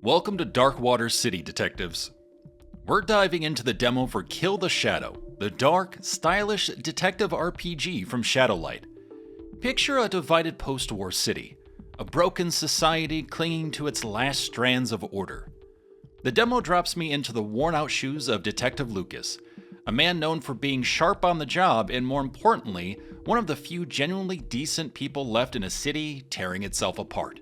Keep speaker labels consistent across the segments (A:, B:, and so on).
A: Welcome to Darkwater City, detectives. We're diving into the demo for Kill the Shadow, the dark, stylish detective RPG from Shadowlight. Picture a divided post-war city, a broken society clinging to its last strands of order. The demo drops me into the worn-out shoes of Detective Lucas, a man known for being sharp on the job and, more importantly, one of the few genuinely decent people left in a city tearing itself apart.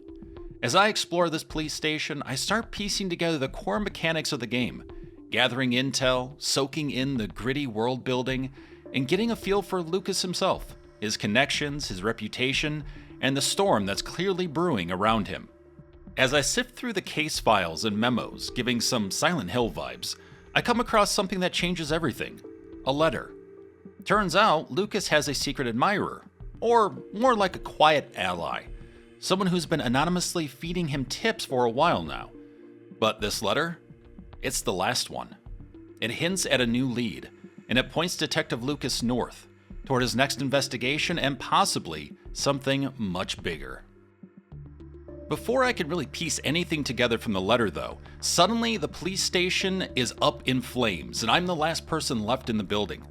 A: As I explore this police station, I start piecing together the core mechanics of the game, gathering intel, soaking in the gritty world building, and getting a feel for Lucas himself, his connections, his reputation, and the storm that's clearly brewing around him. As I sift through the case files and memos, giving some Silent Hill vibes, I come across something that changes everything: a letter. Turns out, Lucas has a secret admirer, or more like a quiet ally. Someone who's been anonymously feeding him tips for a while now. But this letter? It's the last one. It hints at a new lead, and it points Detective Lucas north, toward his next investigation and possibly something much bigger. Before I could really piece anything together from the letter, though, suddenly the police station is up in flames, and I'm the last person left in the building.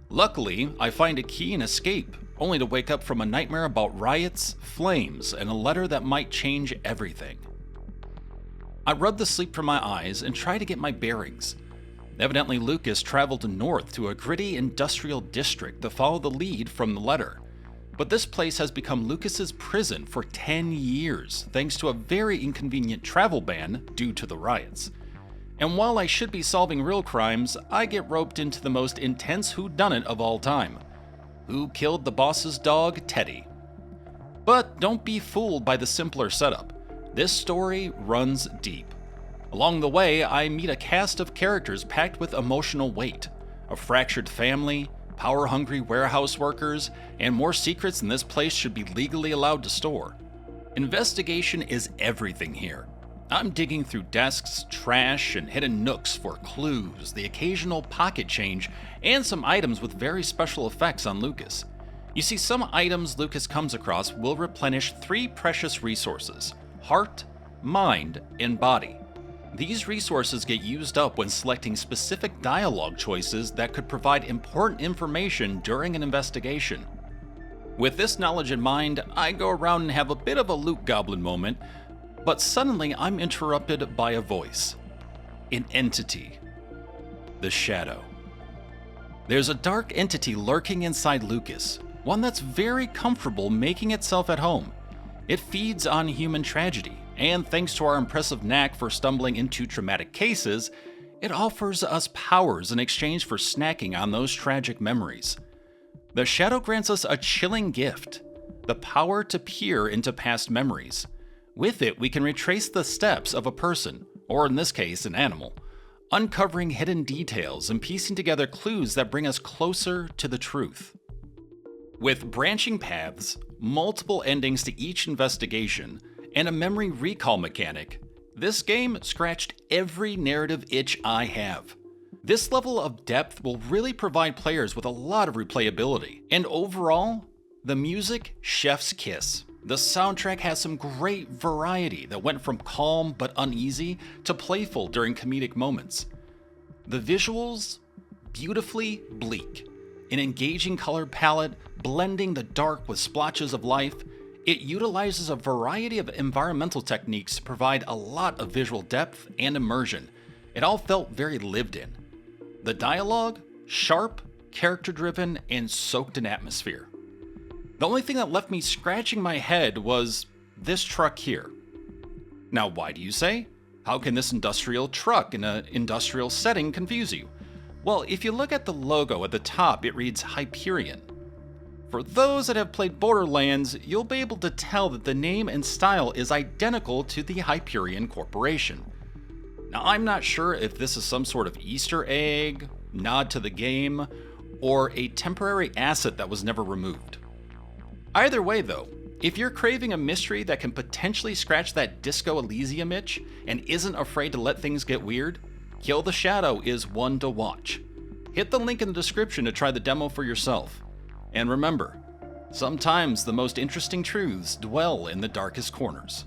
A: Luckily, I find a key and escape, only to wake up from a nightmare about riots, flames, and a letter that might change everything. I rub the sleep from my eyes and try to get my bearings. Evidently, Lucas traveled north to a gritty industrial district to follow the lead from the letter. But this place has become Lucas's prison for 10 years, thanks to a very inconvenient travel ban due to the riots. And while I should be solving real crimes, I get roped into the most intense whodunit of all time. Who killed the boss's dog, Teddy? But don't be fooled by the simpler setup. This story runs deep. Along the way, I meet a cast of characters packed with emotional weight. A fractured family, power-hungry warehouse workers, and more secrets than this place should be legally allowed to store. Investigation is everything here. I'm digging through desks, trash, and hidden nooks for clues, the occasional pocket change, and some items with very special effects on Lucas. You see, some items Lucas comes across will replenish 3 precious resources: heart, mind, and body. These resources get used up when selecting specific dialogue choices that could provide important information during an investigation. With this knowledge in mind, I go around and have a bit of a loot goblin moment, but suddenly I'm interrupted by a voice. An entity. The Shadow. There's a dark entity lurking inside Lucas, one that's very comfortable making itself at home. It feeds on human tragedy, and thanks to our impressive knack for stumbling into traumatic cases, it offers us powers in exchange for snacking on those tragic memories. The Shadow grants us a chilling gift: the power to peer into past memories. With it, we can retrace the steps of a person, or in this case, an animal, uncovering hidden details and piecing together clues that bring us closer to the truth. With branching paths, multiple endings to each investigation, and a memory recall mechanic, this game scratched every narrative itch I have. This level of depth will really provide players with a lot of replayability, and overall, the music, chef's kiss. The soundtrack has some great variety that went from calm but uneasy to playful during comedic moments. The visuals, beautifully bleak. An engaging color palette, blending the dark with splotches of life. It utilizes a variety of environmental techniques to provide a lot of visual depth and immersion. It all felt very lived in. The dialogue, sharp, character-driven, and soaked in atmosphere. The only thing that left me scratching my head was this truck here. Now, why do you say? How can this industrial truck in an industrial setting confuse you? Well, if you look at the logo at the top, it reads Hyperion. For those that have played Borderlands, you'll be able to tell that the name and style is identical to the Hyperion Corporation. Now, I'm not sure if this is some sort of Easter egg, nod to the game, or a temporary asset that was never removed. Either way, though, if you're craving a mystery that can potentially scratch that Disco Elysium itch and isn't afraid to let things get weird, Kill the Shadow is one to watch. Hit the link in the description to try the demo for yourself. And remember, sometimes the most interesting truths dwell in the darkest corners.